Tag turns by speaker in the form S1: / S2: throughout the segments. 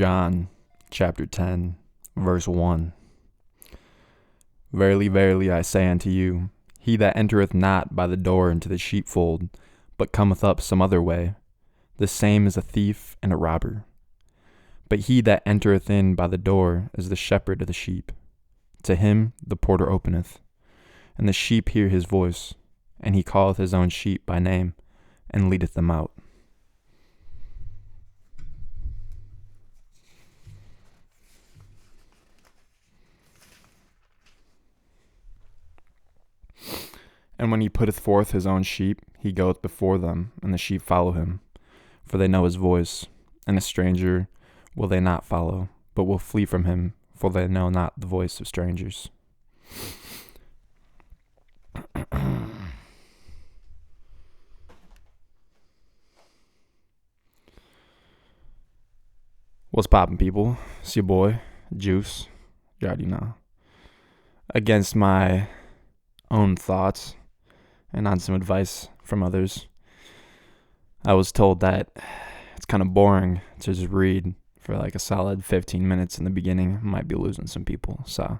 S1: John chapter 10, verse 1. Verily, verily, I say unto you, he that entereth not by the door into the sheepfold, but cometh up some other way, the same is a thief and a robber. But he that entereth in by the door is the shepherd of the sheep. To him the porter openeth, and the sheep hear his voice, and he calleth his own sheep by name, and leadeth them out. And when he putteth forth his own sheep, he goeth before them, and the sheep follow him. For they know his voice, and a stranger will they not follow, but will flee from him, for they know not the voice of strangers. What's poppin', people? It's your boy, Juice. You already know. Against my own thoughts and on some advice from others, I was told that it's kind of boring to just read for like a solid 15 minutes in the beginning. Might be losing some people. So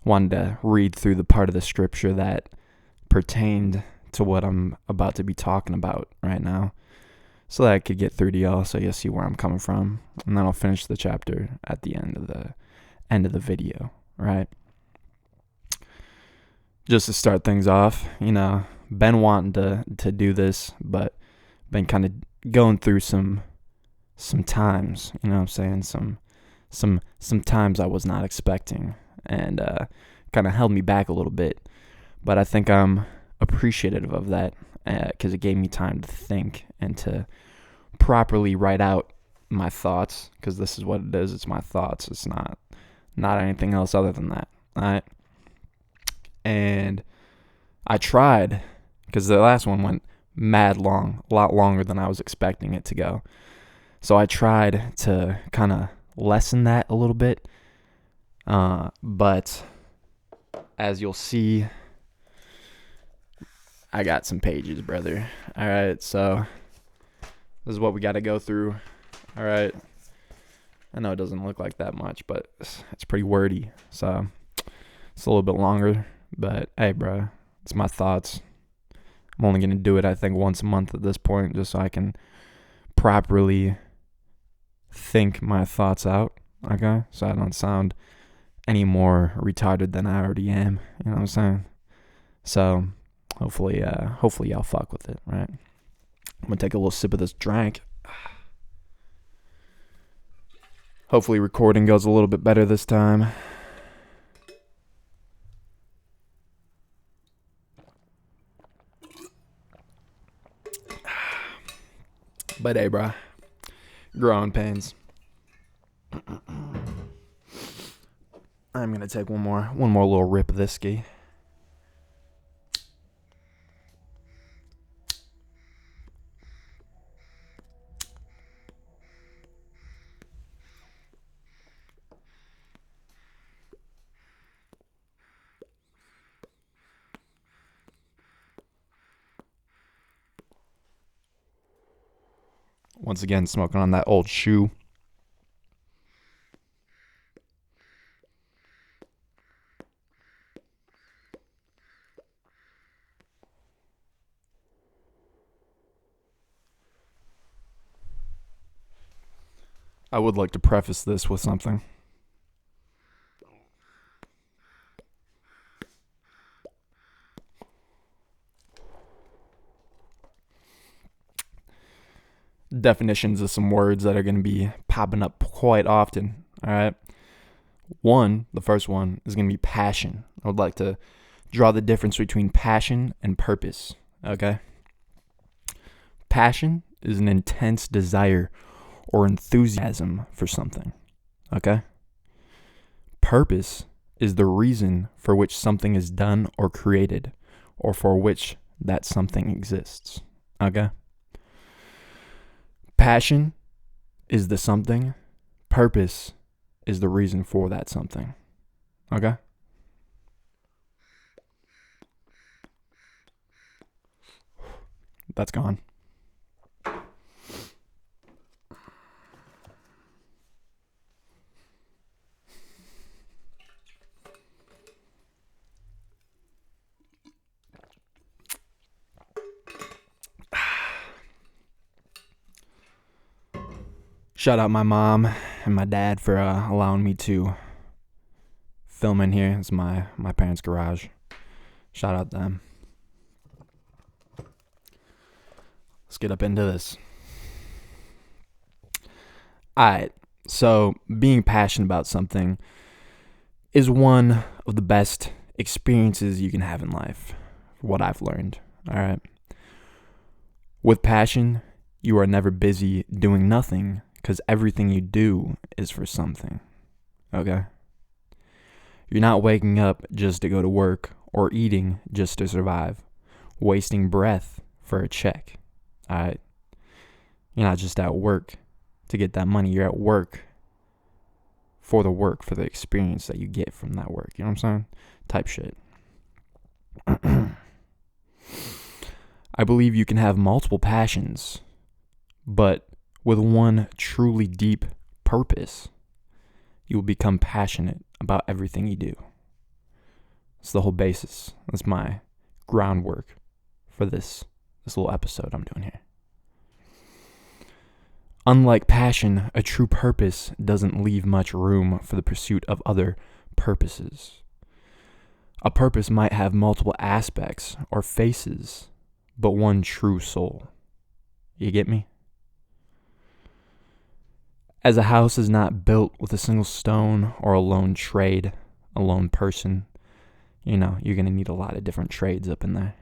S1: wanted to read through the part of the scripture that pertained to what I'm about to be talking about right now, so that I could get through to y'all, so you'll see where I'm coming from, and then I'll finish the chapter at the end of the video, right? Just to start things off, been wanting to do this, but been kind of going through some times, what I'm saying, some times I was not expecting, and kind of held me back a little bit. But I think I'm appreciative of that, because it gave me time to think and to properly write out my thoughts, because this is what it is. It's my thoughts. It's not anything else other than that, all right? And I tried, because the last one went mad long, a lot longer than I was expecting it to go. So I tried to kind of lessen that a little bit. But as you'll see, I got some pages, brother. All right, so this is what we got to go through. All right. I know it doesn't look like that much, but it's pretty wordy. So it's a little bit longer. But hey, bro, it's my thoughts. I'm only going to do it, I think, once a month at this point, just so I can properly think my thoughts out, okay? So I don't sound any more retarded than I already am, you know what I'm saying? So hopefully y'all fuck with it, right? I'm going to take a little sip of this drink. Hopefully recording goes a little bit better this time. But hey, bro, growing pains. I'm gonna take one more little rip of this ski. Once again, smoking on that old shoe. I would like to preface this with something. Definitions of some words that are going to be popping up quite often, all right? The first one is going to be passion. I would like to draw the difference between passion and purpose, okay? Passion is an intense desire or enthusiasm for something, okay? Purpose is the reason for which something is done or created, or for which that something exists, okay? Passion is the something. Purpose is the reason for that something. Okay? That's gone. Shout out my mom and my dad for allowing me to film in here. It's my parents' garage. Shout out them. Let's get up into this. Alright, so being passionate about something is one of the best experiences you can have in life, what I've learned. Alright. With passion, you are never busy doing nothing because everything you do is for something. Okay? You're not waking up just to go to work or eating just to survive, wasting breath for a check. Alright? You're not just at work to get that money. You're at work, for the experience that you get from that work. You know what I'm saying? Type shit. I believe you can have multiple passions, but with one truly deep purpose, you will become passionate about everything you do. It's the whole basis. That's my groundwork for this little episode I'm doing here. Unlike passion, a true purpose doesn't leave much room for the pursuit of other purposes. A purpose might have multiple aspects or faces, but one true soul. You get me? As a house is not built with a single stone or a lone trade, a lone person, you're going to need a lot of different trades up in there.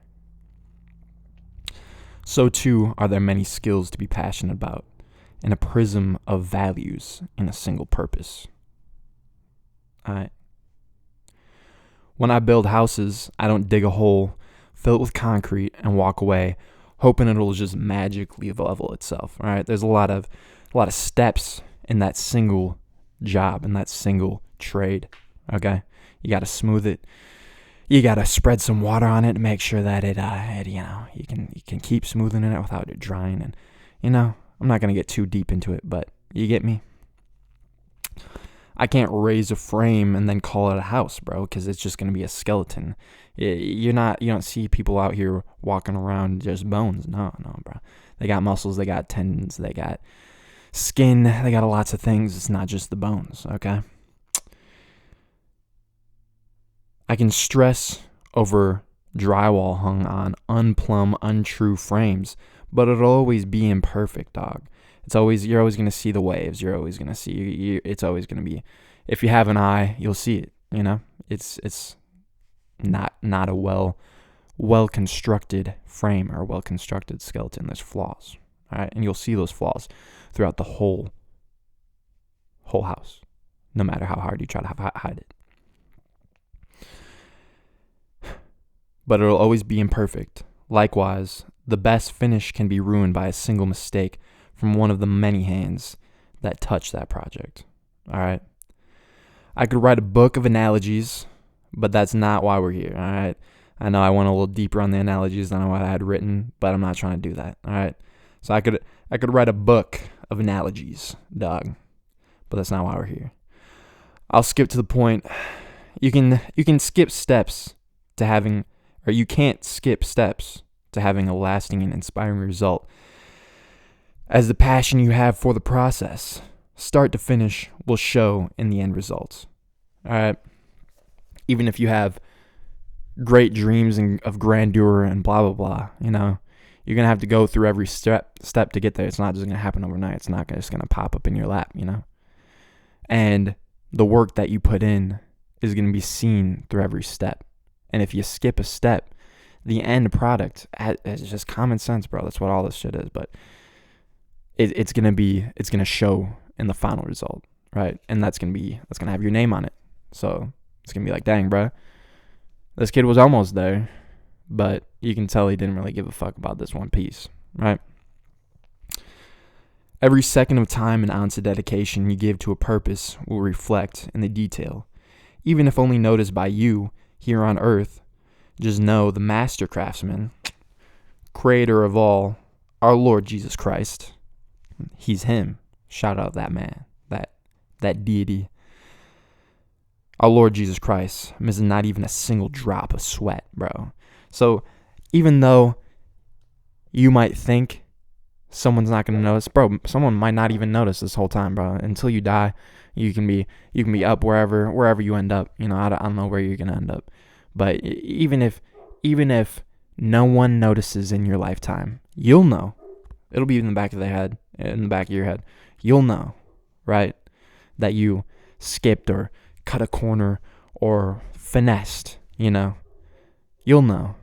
S1: So too are there many skills to be passionate about, and a prism of values in a single purpose. Alright. When I build houses, I don't dig a hole, fill it with concrete, and walk away, hoping it'll just magically level itself. Alright. There's a lot of steps in that single job, in that single trade. Okay. You got to smooth it. You got to spread some water on it to make sure that you can keep smoothing it without it drying. And I'm not going to get too deep into it, but you get me? I can't raise a frame and then call it a house, bro, because it's just going to be a skeleton. You don't see people out here walking around just bones. No, bro. They got muscles, they got tendons, they got skin, they got lots of things. It's not just the bones, okay? I can stress over drywall hung on unplumb, untrue frames, but it'll always be imperfect, dog. You're always going to see the waves. You're always going to see, it's always going to be, if you have an eye, you'll see it, It's not a well-constructed frame or a well-constructed skeleton. There's flaws, all right? And you'll see those flaws throughout the whole house, no matter how hard you try to hide it. But it'll always be imperfect. Likewise, the best finish can be ruined by a single mistake from one of the many hands that touch that project. All right? I could write a book of analogies, but that's not why we're here. All right? I know I went a little deeper on the analogies than what I had written, but I'm not trying to do that. All right? So I could write a book of analogies, dog, but that's not why we're here. I'll skip to the point. You can skip steps to having, or you can't skip steps to having a lasting and inspiring result, as the passion you have for the process, start to finish, will show in the end results. All right? Even if you have great dreams of grandeur and blah, blah, blah, you're going to have to go through every step to get there. It's not just going to happen overnight. It's not just going to pop up in your lap, And the work that you put in is going to be seen through every step. And if you skip a step, the end product is just common sense, bro. That's what all this shit is. But it's going to show in the final result, right? And that's going to have your name on it. So it's going to be like, dang, bro, this kid was almost there, but you can tell he didn't really give a fuck about this one piece, right? Every second of time and ounce of dedication you give to a purpose will reflect in the detail, even if only noticed by you here on earth. Just know the master craftsman, creator of all, our Lord Jesus Christ, he's him. Shout out that man, that deity. Our Lord Jesus Christ missing not even a single drop of sweat, bro. So even though you might think Someone's not gonna notice, bro. Someone might not even notice this whole time, bro. Until you die, you can be up wherever you end up. I don't know where you're gonna end up, but even if no one notices in your lifetime, you'll know. It'll be in the back of their head, in the back of your head. You'll know, right, that you skipped or cut a corner or finessed. You'll know,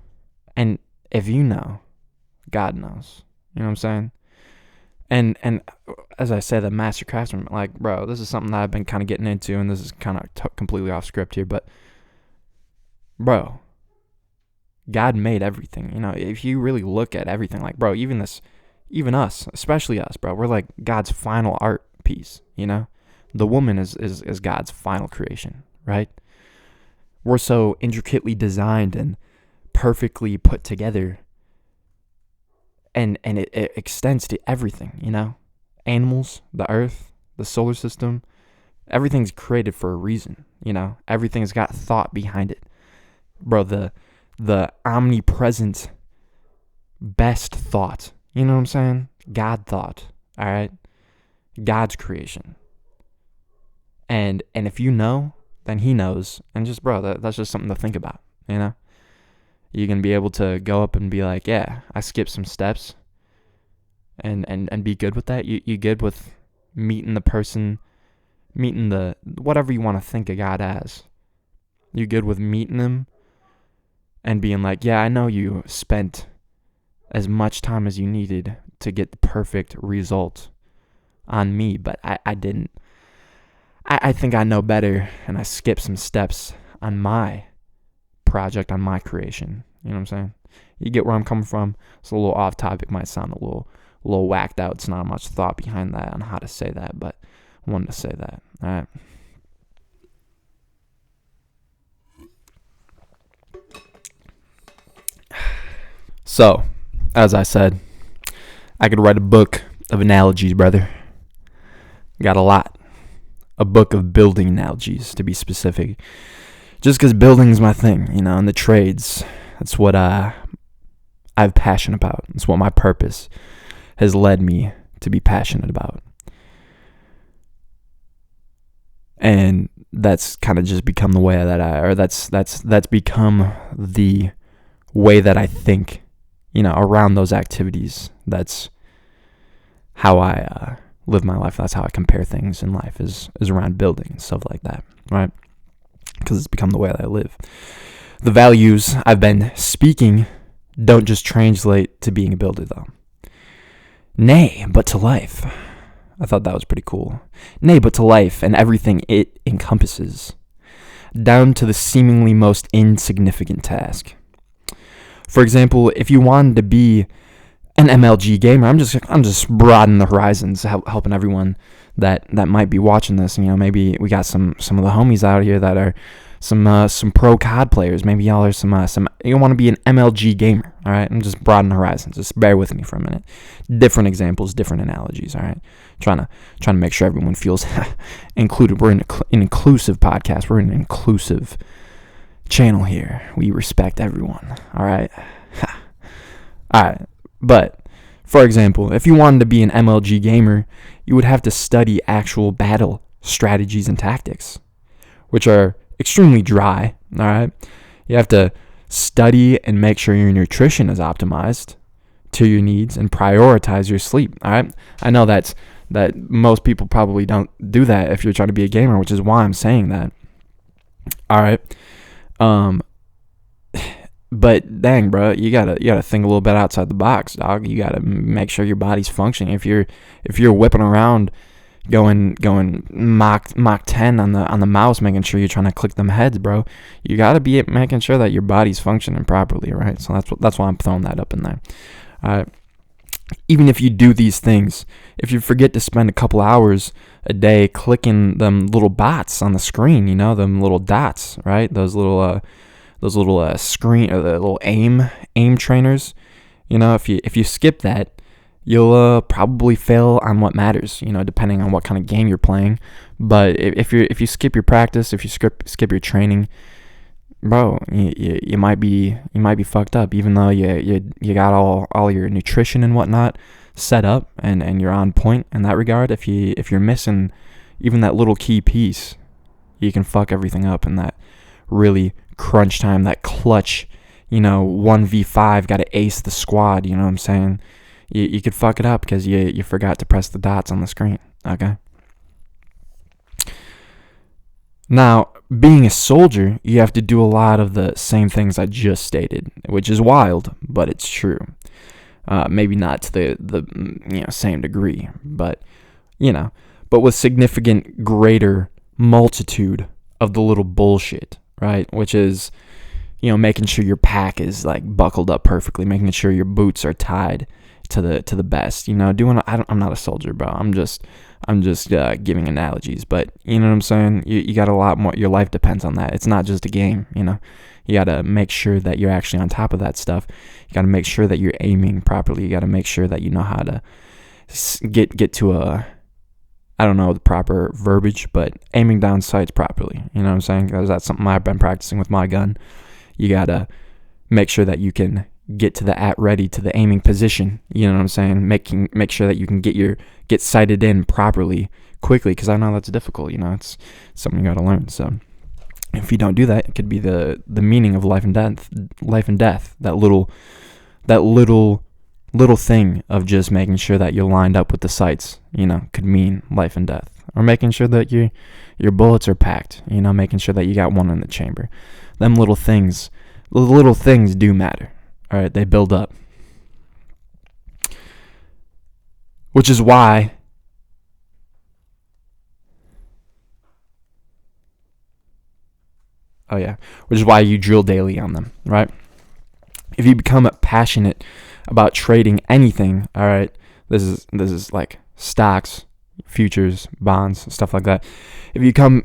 S1: and if you know, God knows. You know what I'm saying? And as I said, the master craftsman, like, bro, this is something that I've been kind of getting into, and this is kind of completely off script here, but, bro, God made everything. If you really look at everything, like, bro, even us, especially us, bro, we're like God's final art piece. The woman is God's final creation, right? We're so intricately designed and perfectly put together. And it extends to everything, animals, the earth, the solar system. Everything's created for a reason, everything's got thought behind it. Bro, the omnipresent best thought, you know what I'm saying? God thought, all right? God's creation. And if you know, then he knows. And just, bro, that's just something to think about, You're going to be able to go up and be like, yeah, I skipped some steps and be good with that. You good with meeting the person, meeting the, whatever you want to think of God as. You good with meeting them and being like, yeah, I know you spent as much time as you needed to get the perfect result on me, but I didn't. I think I know better, and I skipped some steps on my project, on my creation. You know what I'm saying? You get where I'm coming from? It's a little off topic, might sound a little whacked out. It's not much thought behind that on how to say that, but I wanted to say that. All right. So, as I said, I could write a book of analogies, brother. Got a lot. A book of building analogies, to be specific. Just because building's my thing, and the trades. That's what I'm passionate about. It's what my purpose has led me to be passionate about. And that's kind of just become the way that that's become the way that I think, around those activities. That's how I live my life. That's how I compare things in life is around building and stuff like that, right? Because it's become the way that I live. The values I've been speaking don't just translate to being a builder, though. Nay, but to life. I thought that was pretty cool. Nay, but to life and everything it encompasses, down to the seemingly most insignificant task. For example, if you wanted to be an MLG gamer, I'm just broadening the horizons, helping everyone that might be watching this. Maybe we got some of the homies out here that are some pro COD players. Maybe y'all are some you want to be an MLG gamer. All right, I'm just broadening the horizons. Just bear with me for a minute. Different examples, different analogies. All right, trying to make sure everyone feels included. We're an inclusive podcast. We're an inclusive channel here. We respect everyone. All right, all right. But, for example, if you wanted to be an MLG gamer, you would have to study actual battle strategies and tactics, which are extremely dry, all right? You have to study and make sure your nutrition is optimized to your needs and prioritize your sleep, all right? I know that most people probably don't do that if you're trying to be a gamer, which is why I'm saying that, all right? But dang, bro, you gotta think a little bit outside the box, dog. You gotta make sure your body's functioning. If you're whipping around, going Mach 10 on the mouse, making sure you're trying to click them heads, bro, you gotta be making sure that your body's functioning properly, right? So that's why I'm throwing that up in there. Even if you do these things, if you forget to spend a couple hours a day clicking them little bots on the screen, them little dots, right? Those little screen or the little aim trainers, if you skip that, you'll probably fail on what matters, depending on what kind of game you're playing. But if you skip your practice, if you skip your training, bro, you might be fucked up, even though you got all your nutrition and whatnot set up, and you're on point in that regard. If you're missing even that little key piece, you can fuck everything up in that really crunch time, that clutch, 1v5, got to ace the squad, you know what I'm saying? You could fuck it up because you forgot to press the dots on the screen, okay? Now, being a soldier, you have to do a lot of the same things I just stated, which is wild, but it's true. Maybe not to the same degree, but but with significant greater multitude of the little bullshit, right? Which is making sure your pack is like buckled up perfectly, making sure your boots are tied to the best. I'm not a soldier, bro. I'm just giving analogies, but you know what I'm saying. You got a lot more. Your life depends on that. It's not just a game. You got to make sure that you're actually on top of that stuff. You got to make sure that you're aiming properly. You got to make sure that you know how to get to I don't know the proper verbiage, but aiming down sights properly. You know what I'm saying? Because that's something I've been practicing with my gun. You got to make sure that you can get to the ready to the aiming position. You know what I'm saying? Make sure that you can get sighted in properly quickly, because I know that's difficult. It's something you got to learn. So if you don't do that, it could be the meaning of life and death. That little thing of just making sure that you're lined up with the sights, could mean life and death. Or making sure that your bullets are packed, making sure that you got one in the chamber. The little things do matter. All right, they build up. Which is why you drill daily on them, right? If you become passionate about trading anything, all right, this is like stocks, futures, bonds, stuff like that. If you become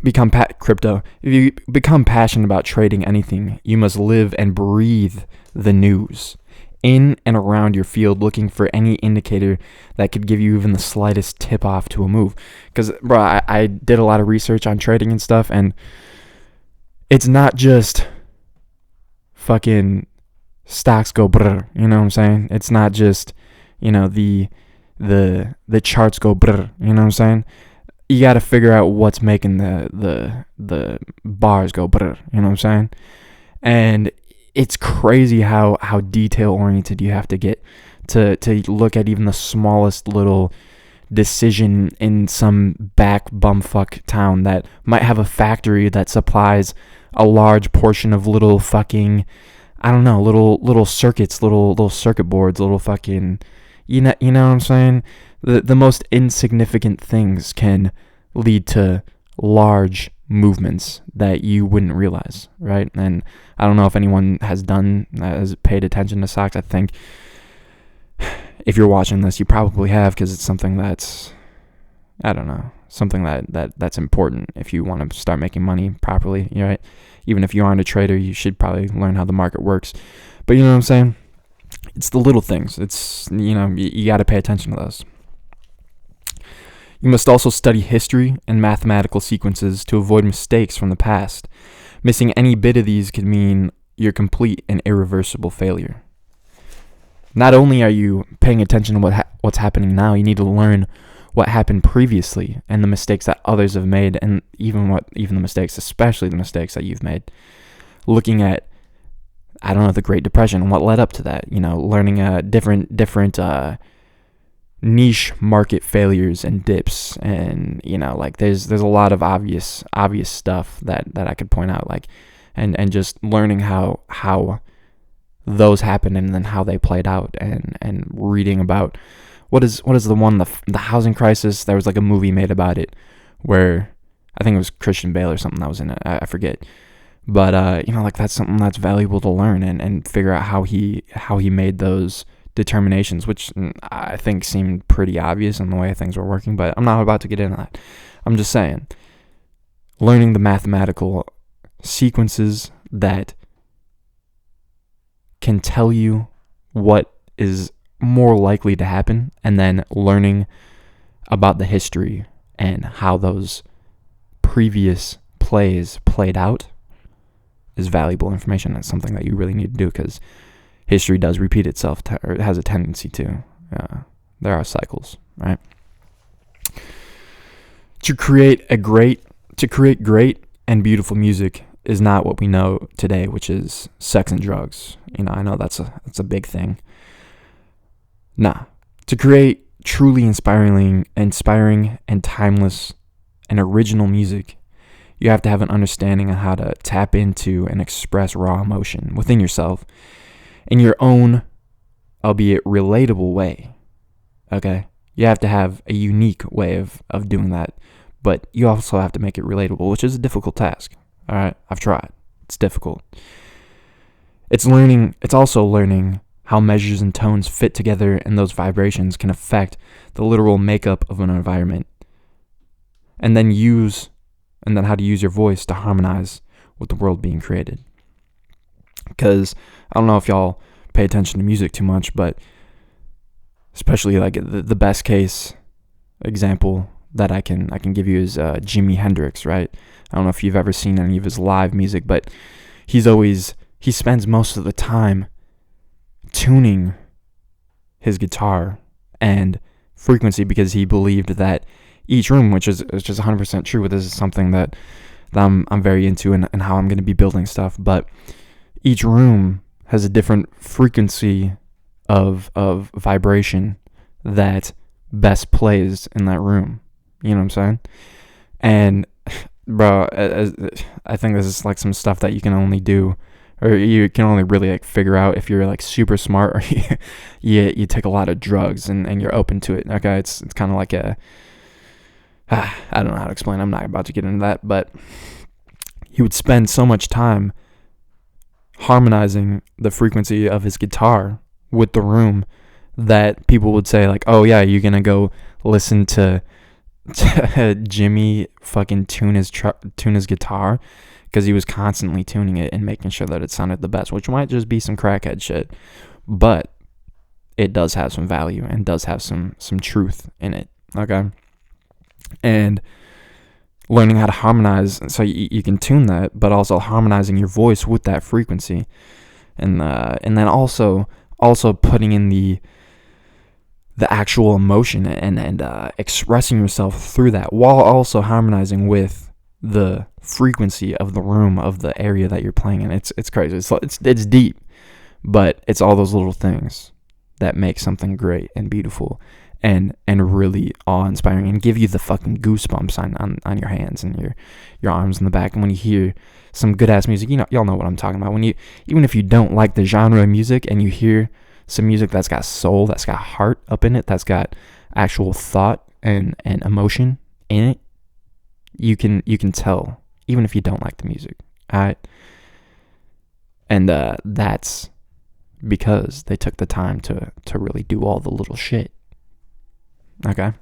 S1: crypto, if you become passionate about trading anything, you must live and breathe the news in and around your field, looking for any indicator that could give you even the slightest tip off to a move. Because, bro, I did a lot of research on trading and stuff, and it's not just fucking stocks go brr, you know what I'm saying? It's not just, the charts go brr, you know what I'm saying? You got to figure out what's making the bars go brr, you know what I'm saying? And it's crazy how detail oriented you have to get to look at even the smallest little decision in some back bumfuck town that might have a factory that supplies a large portion of little fucking, I don't know, little circuits, little circuit boards, little fucking, you know what I'm saying? The most insignificant things can lead to large movements that you wouldn't realize, right? And I don't know if anyone has paid attention to stocks. I think if you're watching this, you probably have, because it's something that's, I don't know, something that's important if you want to start making money properly, right? Even if you aren't a trader, you should probably learn how the market works. But you know what I'm saying? It's the little things. It's, you got to pay attention to those. You must also study history and mathematical sequences to avoid mistakes from the past. Missing any bit of these could mean your complete and irreversible failure. Not only are you paying attention to what's happening now, you need to learn what happened previously and the mistakes that others have made, and even the mistakes, especially the mistakes that you've made. Looking at, I don't know, the Great Depression and what led up to that. Learning different niche market failures and dips, and there's a lot of obvious stuff that I could point out, and just learning how those happened and then how they played out, and reading about what is the housing crisis. There was like a movie made about it where I think it was Christian Bale or something that was in it. I forget. But that's something that's valuable to learn and figure out how he made those determinations, which I think seemed pretty obvious in the way things were working, but I'm not about to get into that. I'm just saying, learning the mathematical sequences that can tell you what is more likely to happen, and then learning about the history and how those previous plays played out, valuable information. That's something that you really need to do, because history does repeat itself, or it has a tendency to. There are cycles, right? To create great and beautiful music is not what we know today, which is sex and drugs. I know that's a big thing. Nah. To create truly inspiring and timeless and original music, you have to have an understanding of how to tap into and express raw emotion within yourself in your own, albeit relatable way. Okay? You have to have a unique way of doing that, but you also have to make it relatable, which is a difficult task. All right? I've tried. It's difficult. It's also learning how measures and tones fit together, and those vibrations can affect the literal makeup of an environment. And then how to use your voice to harmonize with the world being created. Because I don't know if y'all pay attention to music too much, but especially like the best case example that I can give you is Jimi Hendrix, right? I don't know if you've ever seen any of his live music, but he spends most of the time tuning his guitar and frequency, because he believed that each room, which is just 100% true, this is something that I'm very into and how I'm going to be building stuff, but each room has a different frequency of vibration that best plays in that room. You know what I'm saying? And bro, I think this is like some stuff that you can only do, or you can only really like figure out if you're like super smart, or you take a lot of drugs and you're open to it. Okay, it's kind of like I don't know how to explain. I'm not about to get into that, but he would spend so much time harmonizing the frequency of his guitar with the room that people would say like, "Oh yeah, you're gonna go listen to Jimmy fucking tune his guitar," because he was constantly tuning it and making sure that it sounded the best, which might just be some crackhead shit, but it does have some value and does have some truth in it. Okay, and learning how to harmonize, so you can tune that, but also harmonizing your voice with that frequency, and then also putting in the actual emotion and expressing yourself through that, while also harmonizing with the frequency of the room, of the area that you're playing in. It's crazy. It's deep, but it's all those little things that make something great and beautiful and really awe-inspiring and give you the fucking goosebumps on your hands and your arms in the back. And when you hear some good-ass music, y'all know what I'm talking about. Even if you don't like the genre of music and you hear some music that's got soul, that's got heart up in it, that's got actual thought and emotion in it, you can tell, even if you don't like the music. All right? And that's because they took the time to really do all the little shit. Okay?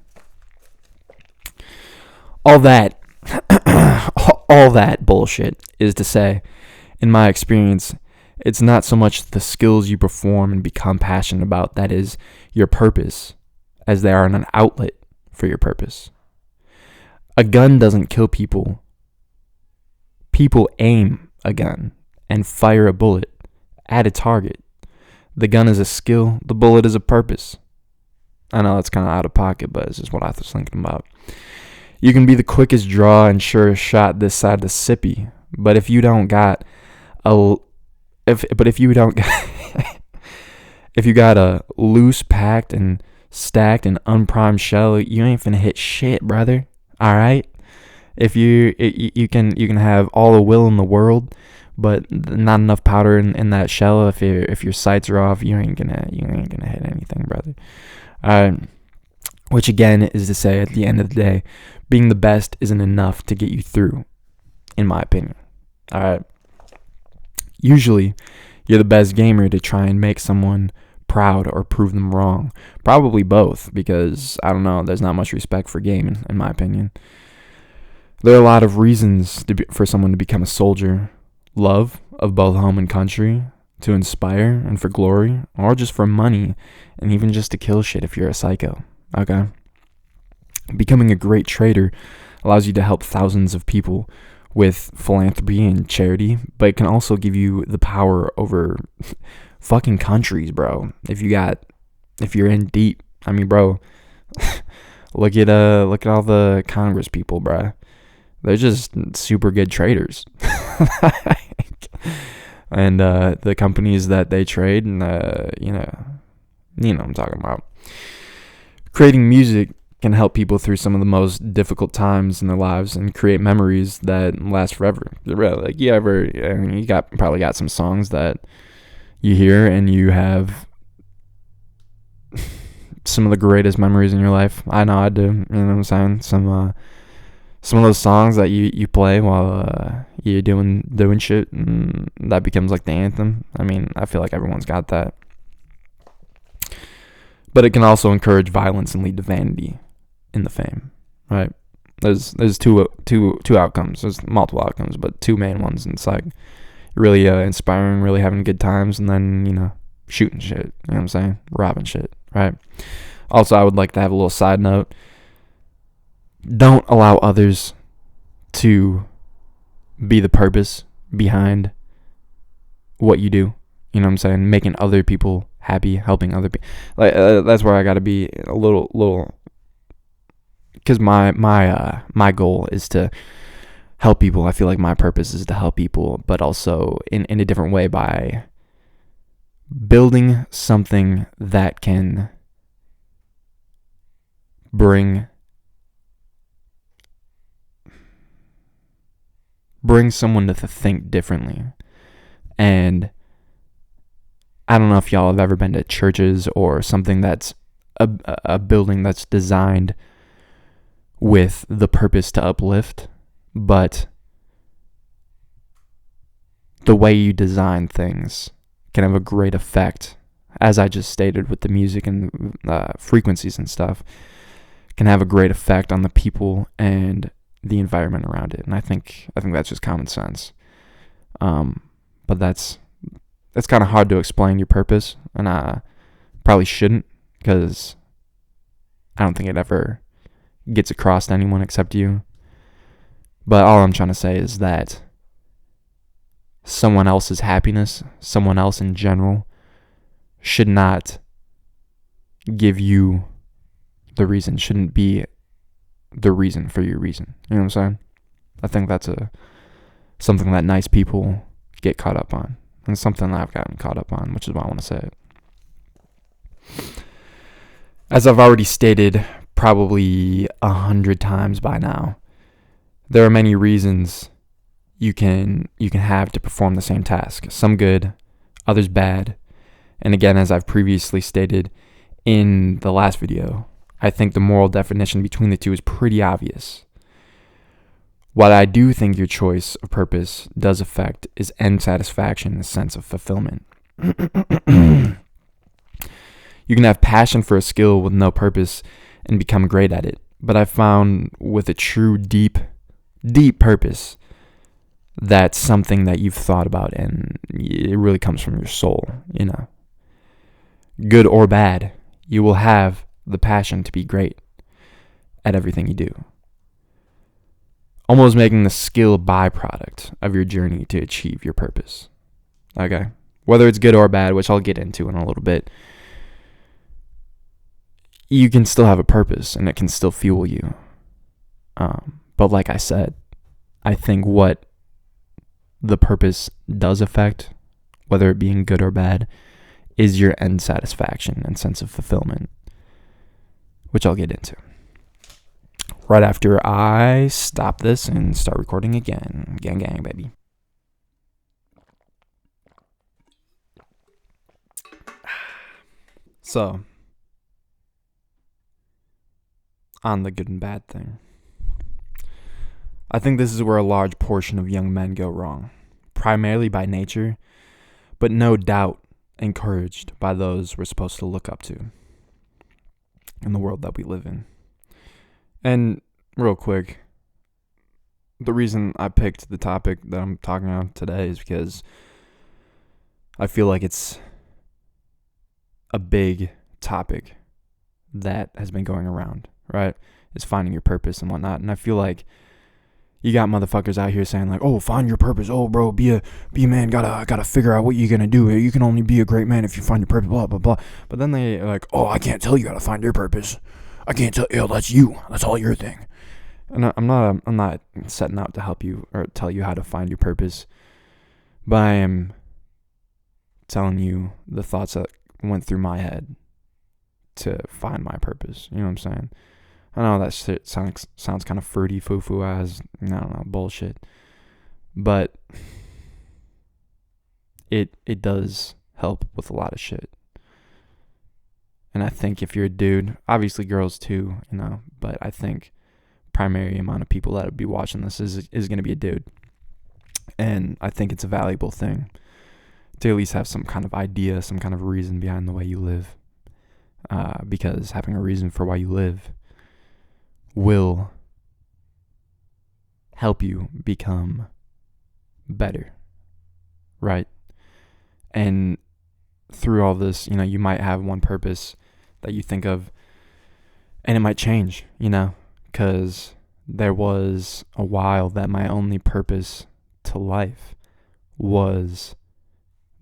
S1: All that bullshit is to say, in my experience, it's not so much the skills you perform and become passionate about that is your purpose, as they are an outlet for your purpose. A gun doesn't kill people. People aim a gun and fire a bullet at a target. The gun is a skill. The bullet is a purpose. I know that's kind of out of pocket, but it's just what I was thinking about. You can be the quickest draw and surest shot this side of the sippy, but if you got a loose packed and stacked and unprimed shell, you ain't finna hit shit, brother. All right. If you can have all the will in the world, but not enough powder in that shell, if your sights are off, you ain't gonna hit anything, brother. Which again is to say, at the end of the day, being the best isn't enough to get you through, in my opinion. All right. Usually, you're the best gamer to try and make someone proud or prove them wrong. Probably both, because, I don't know, there's not much respect for gaming, in my opinion. There are a lot of reasons for someone to become a soldier. Love of both home and country, to inspire and for glory, or just for money, and even just to kill shit if you're a psycho. Okay? Becoming a great trader allows you to help thousands of people with philanthropy and charity, but it can also give you the power over fucking countries, bro. If you're in deep, I mean, bro, look at all the Congress people, bro. They're just super good traders. And the companies that they trade, and you know what I'm talking about. Creating music can help people through some of the most difficult times in their lives and create memories that last forever. Like probably got some songs that you hear and you have some of the greatest memories in your life. I know I do. You know what I'm saying? Some of those songs that you play while you're doing shit, and that becomes like the anthem. I mean, I feel like everyone's got that. But it can also encourage violence and lead to vanity in the fame, right? There's two outcomes. There's multiple outcomes, but two main ones. And it's like really inspiring, really having good times, and then shooting shit. You know what I'm saying? Robbing shit, right? Also, I would like to have a little side note. Don't allow others to be the purpose behind what you do. You know what I'm saying? Making other people happy, helping other people. Like that's where I got to be a little. Because my goal is to help people. I feel like my purpose is to help people, but also in a different way, by building something that can bring someone to think differently. And I don't know if y'all have ever been to churches or something that's a building that's designed with the purpose to uplift, but the way you design things can have a great effect, as I just stated with the music and frequencies and stuff, can have a great effect on the people and the environment around it. And I think that's just common sense. But that's kind of hard to explain your purpose, and I probably shouldn't, because I don't think it ever gets across to anyone except you. But all I'm trying to say is that someone else's happiness, someone else in general, should not give you the reason, shouldn't be the reason for your reason. You know what I'm saying? I think that's something that nice people get caught up on, and something that I've gotten caught up on, which is why I want to say it. As I've already stated probably 100 times by now, there are many reasons you can have to perform the same task. Some good, others bad. And again, as I've previously stated in the last video, I think the moral definition between the two is pretty obvious. What I do think your choice of purpose does affect is end satisfaction and a sense of fulfillment. You can have passion for a skill with no purpose and become great at it. But I found with a true deep purpose, that's something that you've thought about, and it really comes from your soul, Good or bad, you will have the passion to be great at everything you do. Almost making the skill a byproduct of your journey to achieve your purpose. Okay? Whether it's good or bad, which I'll get into in a little bit, you can still have a purpose and it can still fuel you. But like I said, I think what the purpose does affect, whether it being good or bad, is your end satisfaction and sense of fulfillment, which I'll get into right after I stop this and start recording again. Gang, gang, baby. So, on the good and bad thing, I think this is where a large portion of young men go wrong, primarily by nature, but no doubt encouraged by those we're supposed to look up to in the world that we live in. And real quick, the reason I picked the topic that I'm talking about today is because I feel like it's a big topic that has been going around, right? Is finding your purpose and whatnot. And I feel like You got motherfuckers out here saying like, "Oh, find your purpose. Oh, bro, be a man. Gotta figure out what you're gonna do. You can only be a great man if you find your purpose." Blah blah blah. But then they are like, "Oh, I can't tell you how to find your purpose. I can't tell you. That's you. That's all your thing." And I'm not setting out to help you or tell you how to find your purpose, but I am telling you the thoughts that went through my head to find my purpose. You know what I'm saying? I know that shit sounds kind of fruity, foo-foo ass, I don't know, bullshit. But it does help with a lot of shit. And I think if you're a dude, obviously girls too, but I think primary amount of people that would be watching this is going to be a dude. And I think it's a valuable thing to at least have some kind of idea, some kind of reason behind the way you live. Because having a reason for why you live will help you become better, right? And through all this, you might have one purpose that you think of, and it might change, because there was a while that my only purpose to life was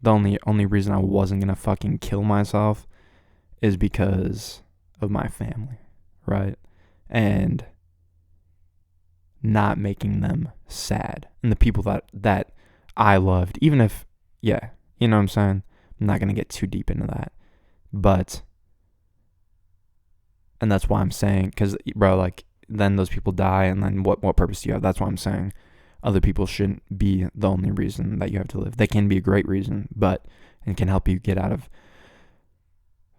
S1: the only reason I wasn't gonna fucking kill myself is because of my family, right? And not making them sad. And the people that I loved, even if, yeah, you know what I'm saying? I'm not going to get too deep into that. But, and that's why I'm saying, because, bro, like, then those people die, and then what purpose do you have? That's why I'm saying other people shouldn't be the only reason that you have to live. They can be a great reason, but it can help you get out of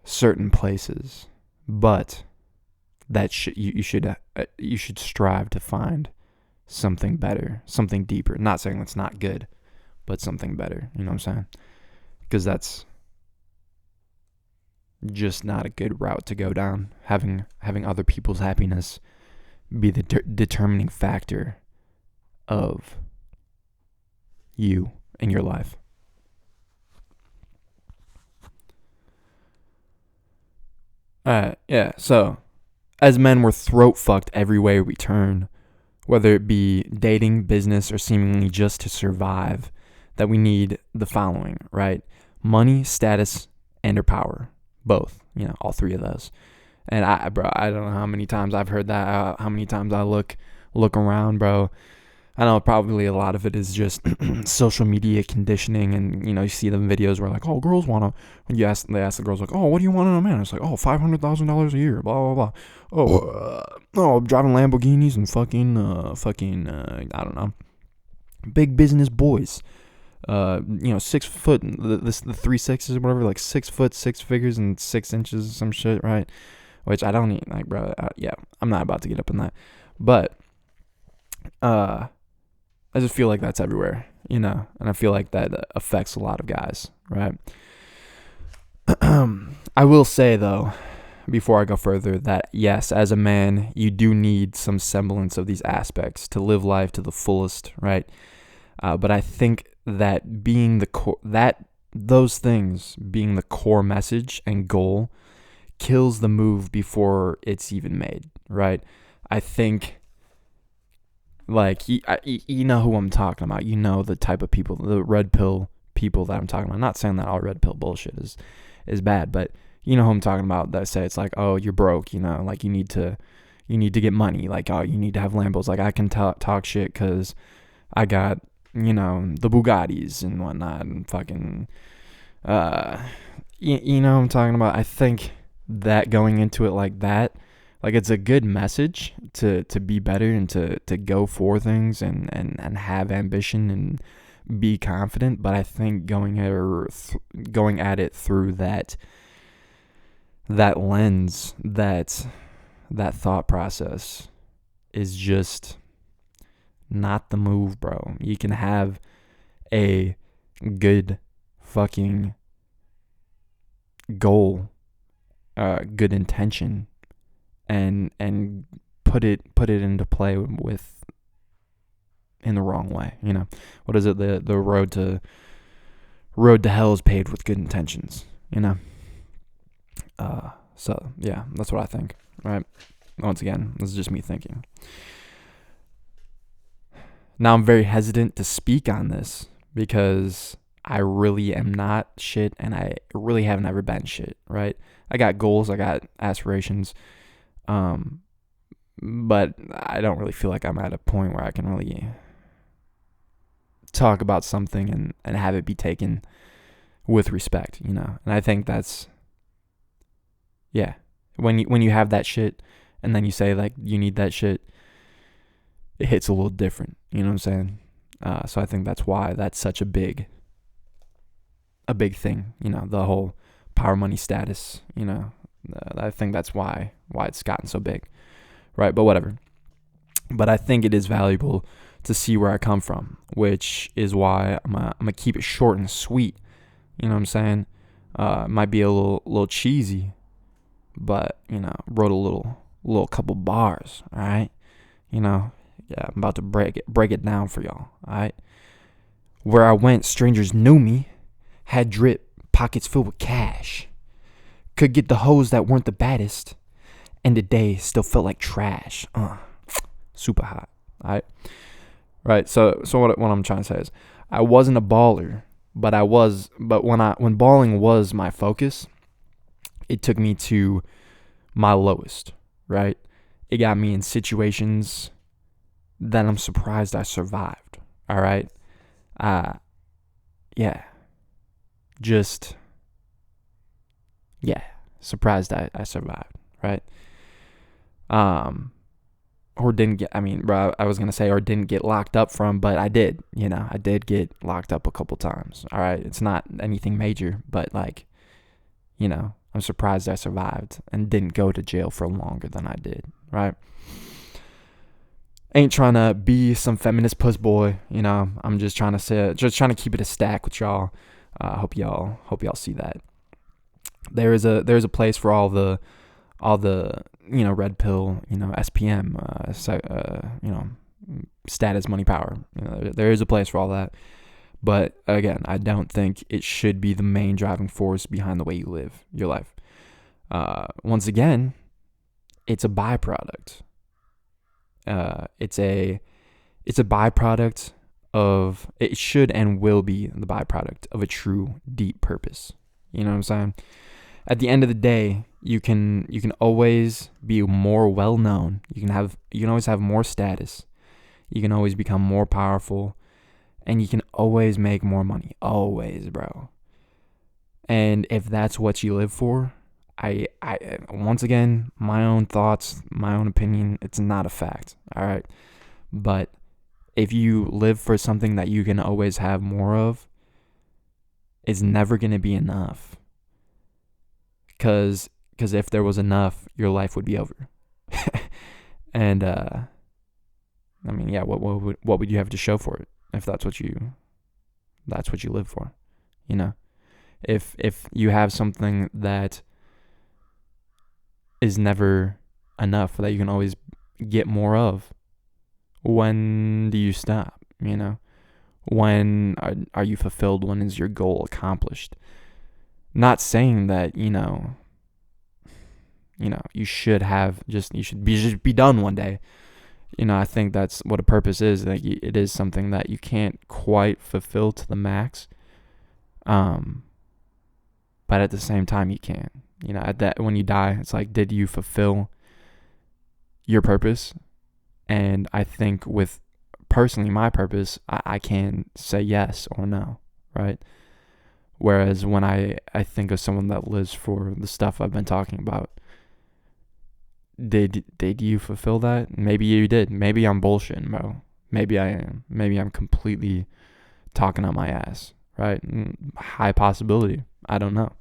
S1: certain places. But that you should strive to find something better, something deeper. Not saying that's not good, but something better. You know what I'm saying? Because that's just not a good route to go down. Having other people's happiness be the determining factor of you in your life. Yeah. So, as men, we're throat fucked every way we turn, whether it be dating, business, or seemingly just to survive, that we need the following, right? Money, status, and or power. Both, all three of those. And I don't know how many times I've heard that, how many times I look around, bro. I know probably a lot of it is just social media conditioning, and you see them videos where like, oh, girls wanna. When they ask the girls like, oh, what do you want in a man? It's like, oh, $500,000 a year, blah blah blah. Oh, driving Lamborghinis and fucking I don't know, big business boys. 6 foot, the 3 6s or whatever, like 6 foot, 6 figures and 6 inches, some shit, right? Which I don't need, like, bro. Yeah, I'm not about to get up in that, but I just feel like that's everywhere, and I feel like that affects a lot of guys, right? I will say, though, before I go further, that yes, as a man, you do need some semblance of these aspects to live life to the fullest, right? But I think that being the those things being the core message and goal kills the move before it's even made, right? I think, like, you know who I'm talking about. You know the type of people, the red pill people that I'm talking about. I'm not saying that all red pill bullshit is bad, but you know who I'm talking about, that say it's like, oh, you're broke, like you need to get money, like, oh, you need to have Lambos. Like, I can talk shit because I got, the Bugattis and whatnot, and fucking, you know what I'm talking about. I think that going into it like that, like, it's a good message to be better and to go for things and have ambition and be confident. But I think going at it through that lens, that thought process is just not the move, bro. You can have a good fucking goal, good intention, and put it into play in the wrong way. What is it? The road to hell is paved with good intentions. So yeah, that's what I think. Right. Once again, this is just me thinking. Now I'm very hesitant to speak on this because I really am not shit, and I really haven't ever been shit, right? I got goals, I got aspirations, but I don't really feel like I'm at a point where I can really talk about something and have it be taken with respect, you know? And I think that's, yeah, when you have that shit and then you say like you need that shit, it hits a little different, you know what I'm saying? So I think that's why that's such a big thing, you know, the whole power money status, you know. I think that's why it's gotten so big, right? But whatever. But I think it is valuable to see where I come from, which is why I'm gonna keep it short and sweet. You know what I'm saying? It might be a little cheesy, but you know, wrote a little couple bars. All right, you know, yeah, I'm about to break it down for y'all. All right, where I went, strangers knew me, had drip, pockets filled with cash, could get the hoes that weren't the baddest, and the day still felt like trash. Super hot. All right. Right. So what I'm trying to say is I wasn't a baller, but when balling was my focus, it took me to my lowest, right? It got me in situations that I'm surprised I survived. All right. Yeah. Just surprised I survived, right? Or didn't get, I mean, bro, I was going to say, or didn't get locked up from, but I did, you know, I did get locked up a couple times. All right. It's not anything major, but like, you know, I'm surprised I survived and didn't go to jail for longer than I did. Right. Ain't trying to be some feminist puss boy, you know, I'm just trying to keep it a stack with y'all. Hope y'all see that. There's a place for all the, you know, red pill, you know, SPM, you know, status, money, power. You know, there is a place for all that. But again, I don't think it should be the main driving force behind the way you live your life. Once again, it's a byproduct. It's a byproduct of, it should and will be the byproduct of a true deep purpose. You know what I'm saying? At the end of the day, you can always be more well known. You can always have more status. You can always become more powerful, and you can always make more money. Always, bro. And if that's what you live for, I once again, my own thoughts, my own opinion, it's not a fact. All right. But if you live for something that you can always have more of, it's never going to be enough. Because if there was enough, your life would be over. And I mean, yeah, what would you have to show for it if that's what you live for? You know, if you have something that is never enough, that you can always get more of, when do you stop? You know, when are you fulfilled? When is your goal accomplished? Not saying that, you know, you should be done one day. You know, I think that's what a purpose is. Like, it is something that you can't quite fulfill to the max. But at the same time, you can. You know, when you die, it's like, did you fulfill your purpose? And I think with personally my purpose, I can say yes or no, right? Whereas when I think of someone that lives for the stuff I've been talking about, did you fulfill that? Maybe you did. Maybe I'm bullshitting, bro. Maybe I am. Maybe I'm completely talking on my ass, right? High possibility. I don't know.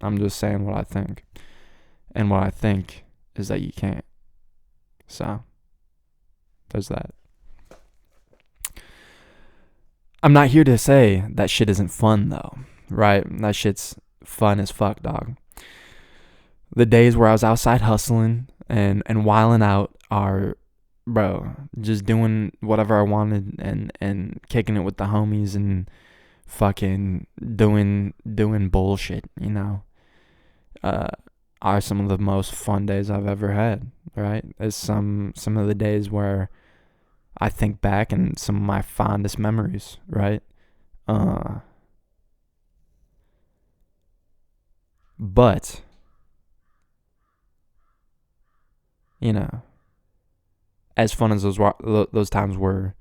S1: I'm just saying what I think. And what I think is that you can't. So, there's that. I'm not here to say that shit isn't fun, though. Right? That shit's fun as fuck, dog. The days where I was outside hustling and wilding out are, bro, just doing whatever I wanted and kicking it with the homies and fucking doing bullshit, you know, are some of the most fun days I've ever had, right? It's some of the days where I think back and some of my fondest memories, right? Uh, but, you know, as fun as those times were,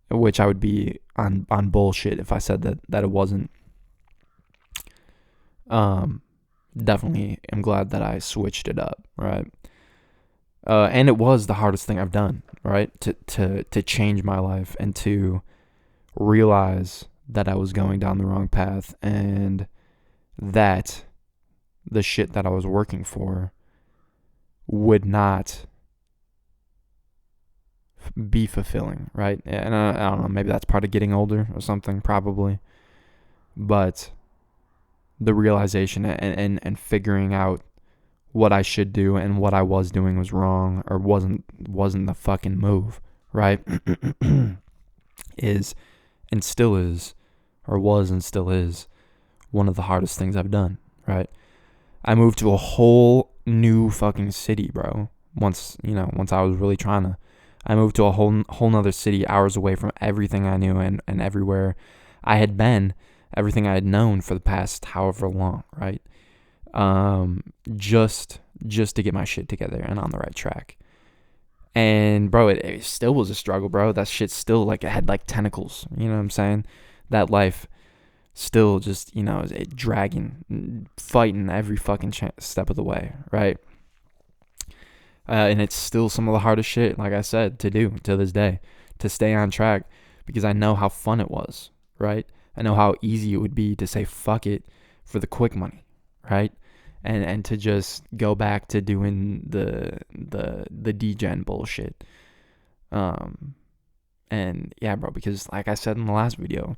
S1: which I would be on bullshit if I said that it wasn't. Um, Definitely am glad that I switched it up, right? And it was the hardest thing I've done, right? To change my life and to realize that I was going down the wrong path and that the shit that I was working for would not be fulfilling, right? And I don't know, maybe that's part of getting older or something, probably. But the realization and figuring out what I should do and what I was doing was wrong or wasn't the fucking move, right? Is and still is, or was and still is, one of the hardest things I've done, right? I moved to a whole new fucking city, bro. Once I was really trying to. I moved to a whole nother city, hours away from everything I knew and everywhere I had been, everything I had known for the past however long, right? Just to get my shit together and on the right track. And bro, it still was a struggle, bro. That shit still, like, it had like tentacles, you know what I'm saying? That life still just, it dragging, fighting every fucking step of the way, right? And it's still some of the hardest shit, like I said, to do to this day, to stay on track, because I know how fun it was, right? I know how easy it would be to say fuck it for the quick money, right? And to just go back to doing the degen bullshit. And yeah, bro, because like I said in the last video,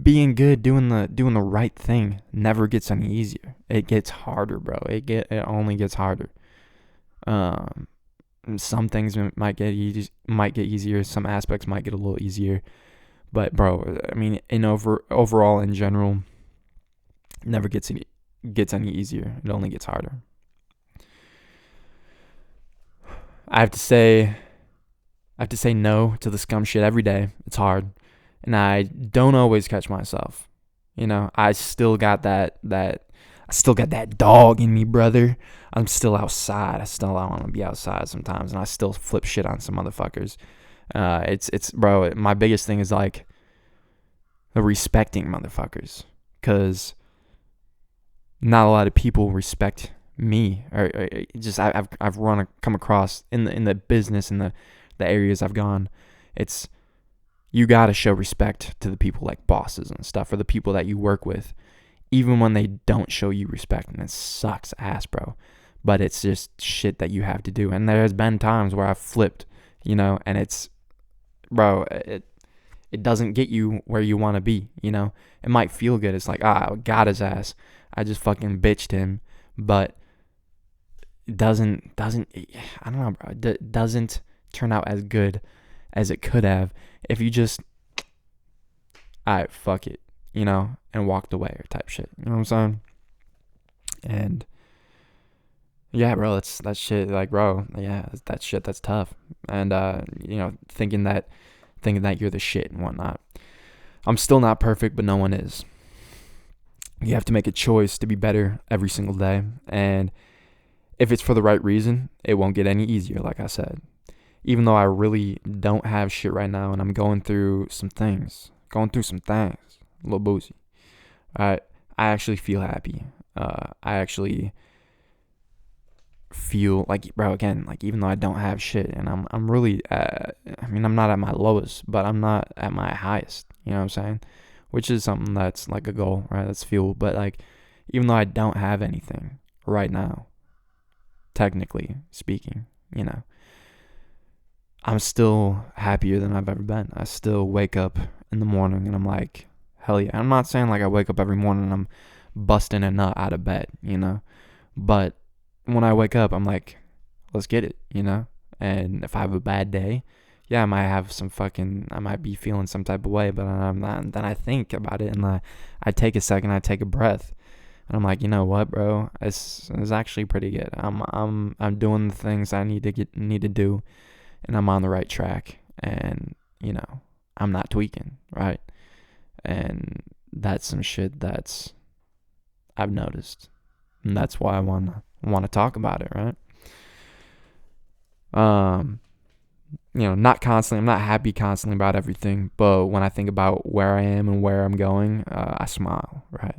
S1: being good, doing the right thing never gets any easier. It gets harder, bro. It only gets harder. Some things might get easier. Some aspects might get a little easier. But bro, I mean, overall in general, never gets any easier. It only gets harder. I have to say no to the scum shit every day. It's hard, and I don't always catch myself. I still got that dog in me, brother. I'm still outside. I want to be outside sometimes, and I still flip shit on some motherfuckers. It's bro. My biggest thing is like the respecting motherfuckers, because not a lot of people respect me, or just I've come across in the business and the areas I've gone. It's, you gotta show respect to the people like bosses and stuff, or the people that you work with, even when they don't show you respect, and it sucks ass, bro. But it's just shit that you have to do. And there's been times where I've flipped, and it's, bro, it doesn't get you where you want to be. It might feel good. It's like, I got his ass. I just fucking bitched him, but it doesn't I don't know, bro. It doesn't turn out as good as it could have if you just, alright, fuck it, and walked away, or type shit. You know what I'm saying? And yeah, bro, that's shit. Like, bro, yeah, that shit. That's tough. And thinking that you're the shit and whatnot. I'm still not perfect, but no one is. You have to make a choice to be better every single day, and if it's for the right reason, it won't get any easier. Like I said, even though I really don't have shit right now, and I'm going through some things, a little boozy. I actually feel happy. I actually feel like, bro, again, like, even though I don't have shit, and I'm really, I'm not at my lowest, but I'm not at my highest. You know what I'm saying? Which is something that's like a goal, right? That's fuel. But like, even though I don't have anything right now, technically speaking, I'm still happier than I've ever been. I still wake up in the morning and I'm like, hell yeah. I'm not saying like I wake up every morning and I'm busting a nut out of bed, but when I wake up, I'm like, let's get it, And if I have a bad day, yeah, I might be feeling some type of way, but I'm not. And then I think about it, and I take a second, I take a breath, and I'm like, you know what, bro? It's actually pretty good. I'm doing the things I need to do, and I'm on the right track, and I'm not tweaking, right? And that's some shit that's I've noticed, and that's why I want to talk about it, right? Not constantly. I'm not happy constantly about everything, but when I think about where I am and where I'm going, I smile, right?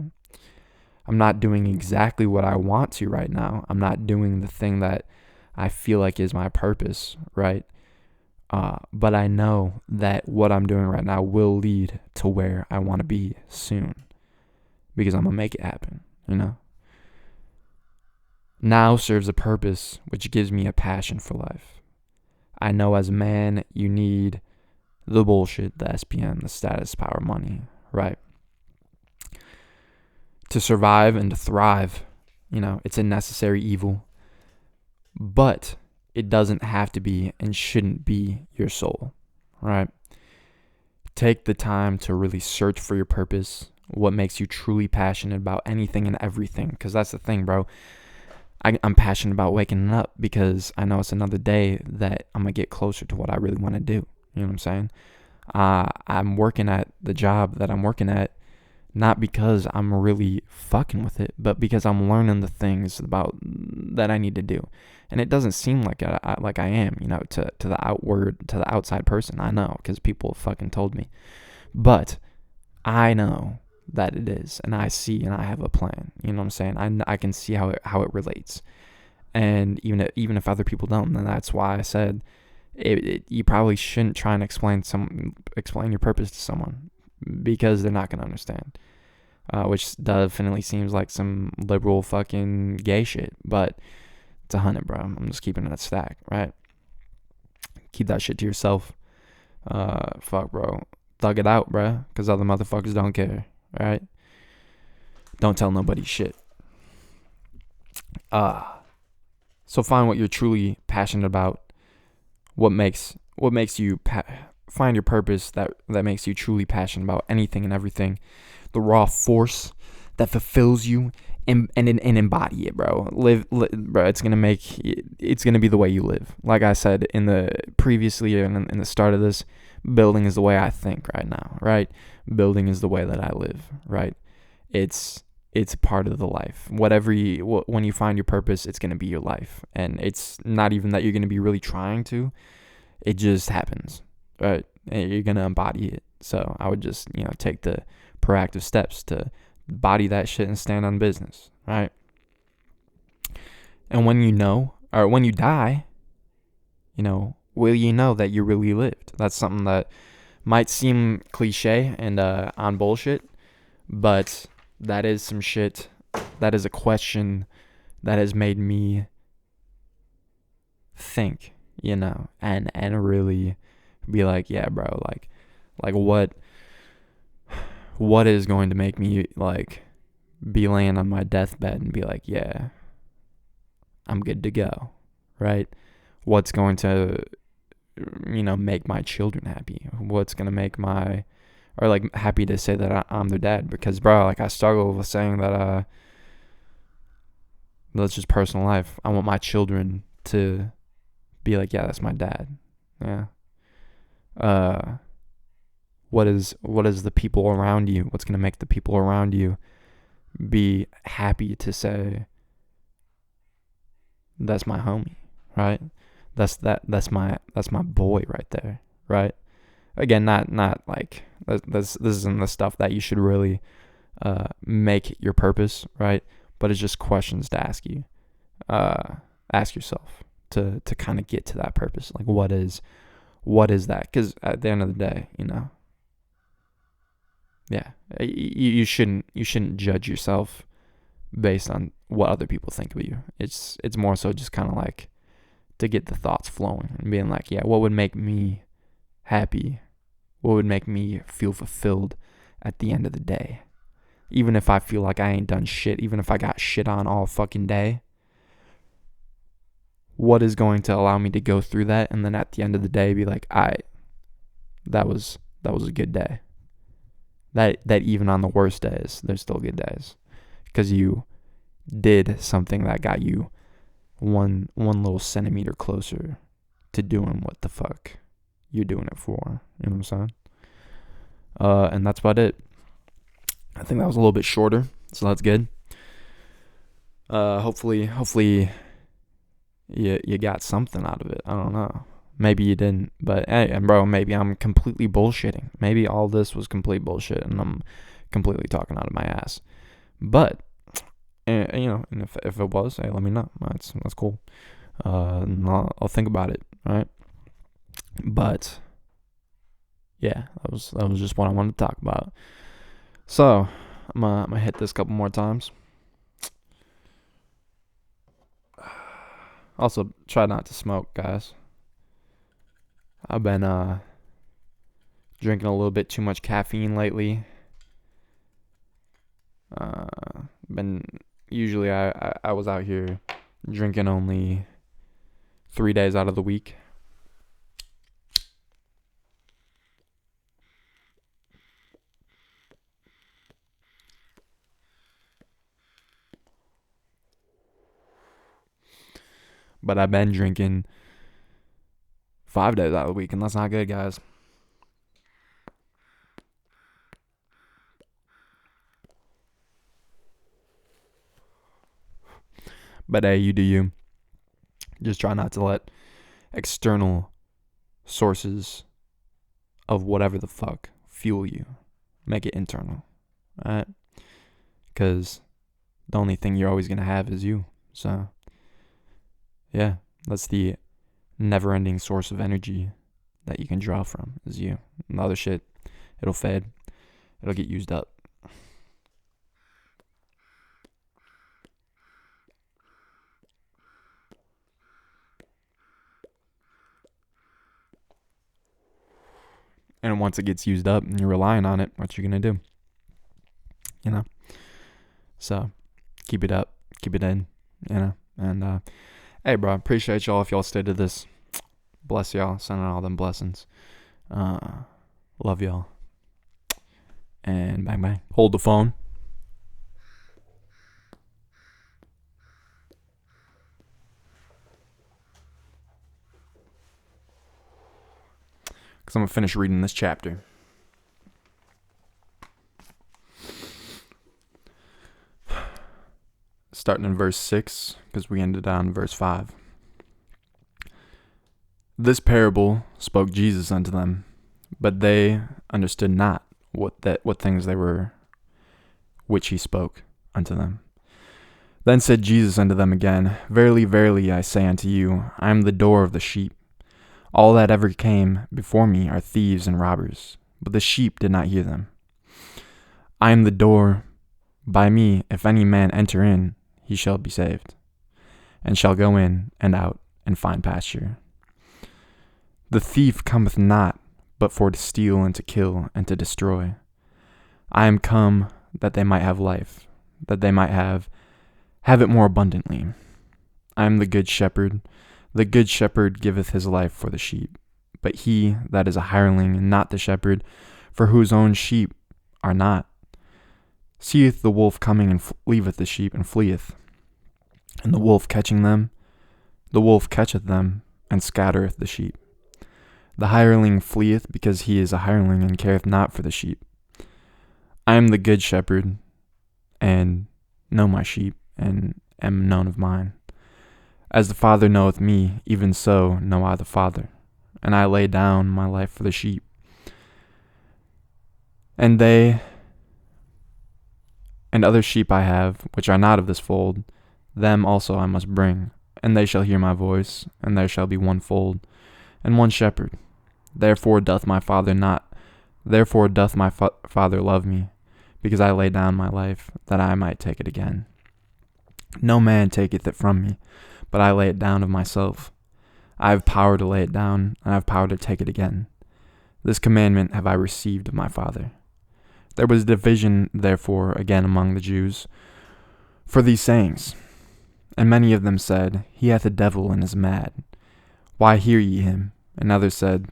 S1: I'm not doing exactly what I want to right now. I'm not doing the thing that I feel like is my purpose, right? But I know that what I'm doing right now will lead to where I want to be soon, because I'm going to make it happen, Now serves a purpose which gives me a passion for life. I know as a man, you need the bullshit, the SPM, the status, power, money, right? To survive and to thrive, it's a necessary evil. But it doesn't have to be and shouldn't be your soul, right? Take the time to really search for your purpose, what makes you truly passionate about anything and everything. Because that's the thing, bro. I'm passionate about waking up because I know it's another day that I'm going to get closer to what I really want to do. You know what I'm saying? I'm working at the job that I'm working at, not because I'm really fucking with it, but because I'm learning the things about that I need to do. And it doesn't seem like I am, to the outside person. I know, because people fucking told me. But I know that it is, and I see, and I have a plan. You know what I'm saying? I can see how it relates, and even if other people don't, then that's why I said you probably shouldn't try and explain your purpose to someone, because they're not gonna understand. Which definitely seems like some liberal fucking gay shit, but it's 100, bro. I'm just keeping it a stack, right? Keep that shit to yourself. Fuck, bro. Thug it out, bro, because other motherfuckers don't care. Right? Don't tell nobody shit. So find what you're truly passionate about. What makes you find your purpose that makes you truly passionate about anything and everything. The raw force that fulfills you, and embody it, bro. Bro. It's gonna be the way you live. Like I said in the start of this, building is the way I think right now, right? Building is the way that I live, right? It's part of the life. When you find your purpose, it's going to be your life. And it's not even that you're going to be really trying to. It just happens, right? And you're going to embody it. So I would just, take the proactive steps to body that shit and stand on business, right? And when you die, will you know that you really lived? That's something that might seem cliche and on bullshit, but that is some shit. That is a question that has made me think, and really be like, yeah, bro, like what is going to make me be laying on my deathbed and be like, yeah, I'm good to go, right? What's going to make my children happy? What's gonna make happy to say that I'm their dad? Because, bro, I struggle with saying that that's just personal life. I want my children to be like, yeah, that's my dad. Yeah. What is the people around you? What's gonna make the people around you be happy to say that's my homie, right? That's my boy right there, right? Again, not like this isn't the stuff that you should really make your purpose, right? But it's just questions to ask yourself to kind of get to that purpose. Like, what is that? Because at the end of the day, yeah, you shouldn't judge yourself based on what other people think of you. It's more so just kind of like to get the thoughts flowing and being like, yeah, what would make me happy? What would make me feel fulfilled at the end of the day? Even if I feel like I ain't done shit, even if I got shit on all fucking day, what is going to allow me to go through that and then at the end of the day be like, that was a good day. That even on the worst days, there's still good days. Because you did something that got you one little centimeter closer to doing what the fuck you're doing it for. You know what I'm saying? And that's about it. I think that was a little bit shorter, so that's good. Hopefully you got something out of it. I don't know. Maybe you didn't, but hey, and bro, maybe I'm completely bullshitting. Maybe all this was complete bullshit, and I'm completely talking out of my ass. But and if it was, hey, let me know. That's cool. And I'll think about it. Right. But yeah, that was just what I wanted to talk about. So I'm gonna hit this a couple more times. Also, try not to smoke, guys. I've been drinking a little bit too much caffeine lately. Usually I was out here drinking only 3 days out of the week. But I've been drinking 5 days out of the week, and that's not good, guys. But hey, you do you. Just try not to let external sources of whatever the fuck fuel you. Make it internal. Alright? Because the only thing you're always going to have is you. So, yeah, that's the never-ending source of energy that you can draw from is you. And the other shit, it'll fade. It'll get used up. And once it gets used up and you're relying on it, what you gonna do? You know? So, keep it up. Keep it in. You know? And, hey, bro, appreciate y'all if y'all stayed to this. Bless y'all. Sending all them blessings. Love y'all. And bang, bang. Hold the phone. Because I'm going to finish reading this chapter. Starting in verse 6, because we ended on verse 5. This parable spoke Jesus unto them, but they understood not what things they were which he spoke unto them. Then said Jesus unto them again, Verily, verily, I say unto you, I am the door of the sheep. All that ever came before me are thieves and robbers, but the sheep did not hear them. I am the door. By me, if any man enter in, he shall be saved, and shall go in and out and find pasture. The thief cometh not, but for to steal and to kill and to destroy. I am come that they might have life, that they might have it more abundantly. I am the good shepherd. The good shepherd giveth his life for the sheep. But he that is a hireling, and not the shepherd, for whose own sheep are not, seeth the wolf coming, and leaveth the sheep, and fleeth. And the wolf catcheth them, and scattereth the sheep. The hireling fleeth, because he is a hireling, and careth not for the sheep. I am the good shepherd, and know my sheep, and am known of mine. As the Father knoweth me, even so know I the Father, and I lay down my life for the sheep. And other sheep I have, which are not of this fold, them also I must bring, and they shall hear my voice, and there shall be one fold, and one shepherd. Therefore doth my Father love me, because I lay down my life, that I might take it again. No man taketh it from me, but I lay it down of myself. I have power to lay it down, and I have power to take it again. This commandment have I received of my Father. There was division, therefore, again among the Jews, for these sayings. And many of them said, He hath a devil, and is mad. Why hear ye him? And others said,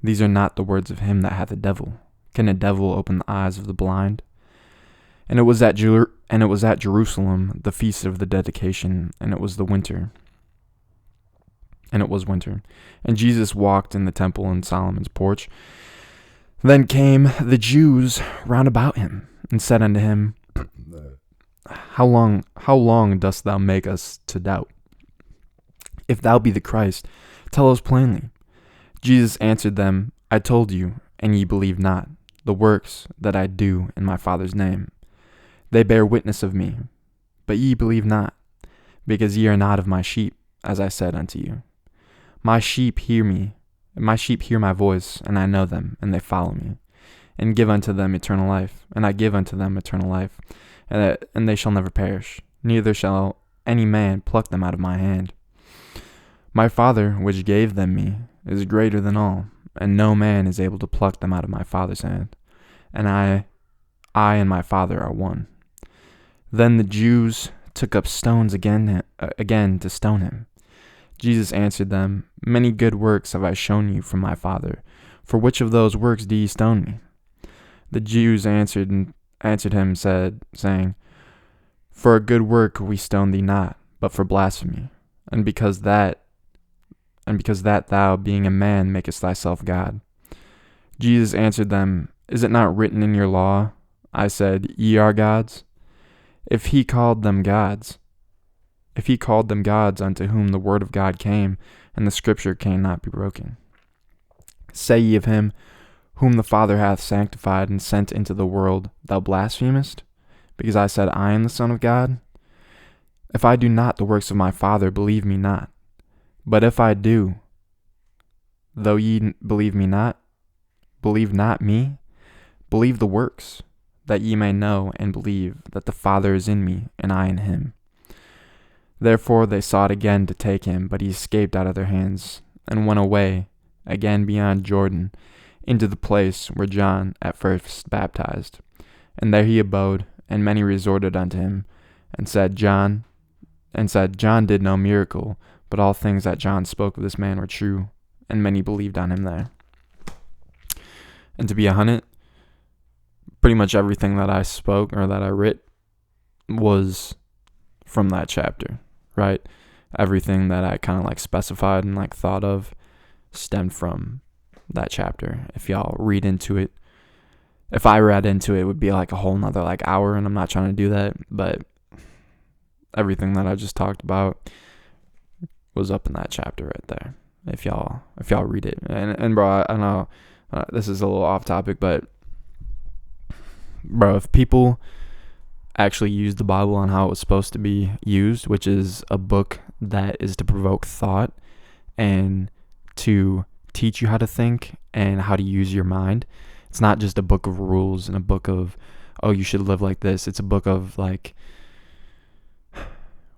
S1: These are not the words of him that hath a devil. Can a devil open the eyes of the blind? And it was at Jerusalem, the feast of the dedication, and it was the winter. and it was winter. And Jesus walked in the temple in Solomon's porch. Then came the Jews round about him, and said unto him, How long dost thou make us to doubt? If thou be the Christ, tell us plainly. Jesus answered them, I told you, and ye believe not. The works that I do in my Father's name, they bear witness of me. But ye believe not, because ye are not of my sheep, as I said unto you. My sheep hear my voice, and I know them, and they follow me, and give unto them eternal life, and I give unto them eternal life, and they shall never perish, neither shall any man pluck them out of my hand. My Father, which gave them me, is greater than all, and no man is able to pluck them out of my Father's hand. And I and my Father are one. Then the Jews took up stones again to stone him. Jesus answered them, Many good works have I shown you from my Father. For which of those works do ye stone me? The Jews answered him, saying, For a good work we stone thee not, but for blasphemy, and because that thou, being a man, makest thyself God. Jesus answered them, Is it not written in your law, I said, Ye are gods? If he called them gods unto whom the word of God came, and the scripture cannot be broken. Say ye of him, whom the Father hath sanctified and sent into the world, thou blasphemest, because I said, I am the Son of God? If I do not the works of my Father, believe me not. But if I do, though ye believe not me, believe the works, that ye may know and believe that the Father is in me, and I in him. Therefore they sought again to take him, but he escaped out of their hands, and went away again beyond Jordan, into the place where John at first baptized. And there he abode, and many resorted unto him, and said, John did no miracle, but all things that John spoke of this man were true, and many believed on him there. And to be 100, pretty much everything that I spoke or that I writ was from that chapter, right? Everything that I kind of like specified and like thought of stemmed from that chapter. If y'all read into it, if I read into it, it would be like a whole nother like hour, and I'm not trying to do that, but everything that I just talked about was up in that chapter right there. If y'all read it, and bro, I know this is a little off topic, but bro, if people actually used the Bible on how it was supposed to be used, which is a book that is to provoke thought and to teach you how to think and how to use your mind. It's not just a book of rules and a book of, oh, you should live like this. It's a book of like,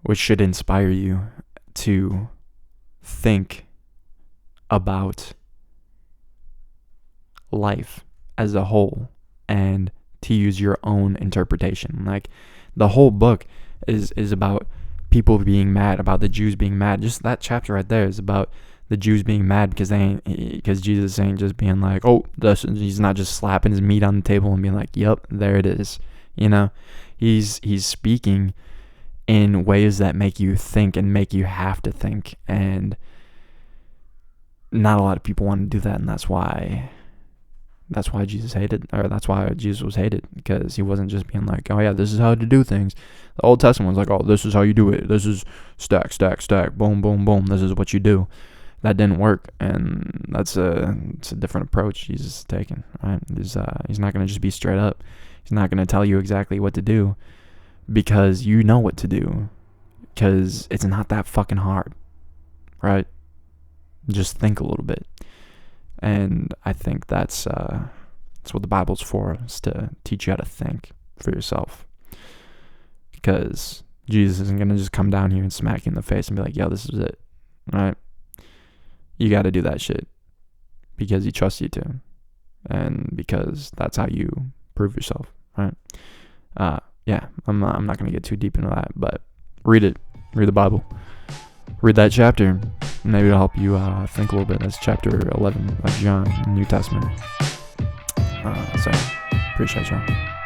S1: which should inspire you to think about life as a whole and to use your own interpretation. Like the whole book is about people being mad, about the Jews being mad. Just that chapter right there is about the Jews being mad because Jesus ain't just being like, oh, he's not just slapping his meat on the table and being like, yep, there it is. You know, he's speaking in ways that make you think and make you have to think, and not a lot of people want to do that, and that's why Jesus was hated, because he wasn't just being like, oh yeah, this is how to do things. The Old Testament was like, oh, this is how you do it. This is stack, stack, stack, boom, boom, boom. This is what you do. That didn't work, and it's a different approach Jesus is taking, right? He's not going to just be straight up. He's not going to tell you exactly what to do because you know what to do, because it's not that fucking hard, right? Just think a little bit. And I think that's what the Bible's for, is to teach you how to think for yourself. Because Jesus isn't going to just come down here and smack you in the face and be like, yo, this is it, right? You got to do that shit because he trusts you to, and because that's how you prove yourself, right? Yeah, I'm not going to get too deep into that, but read the Bible. Read that chapter. Maybe it'll help you think a little bit. That's chapter 11 of John in the New Testament. So, appreciate y'all.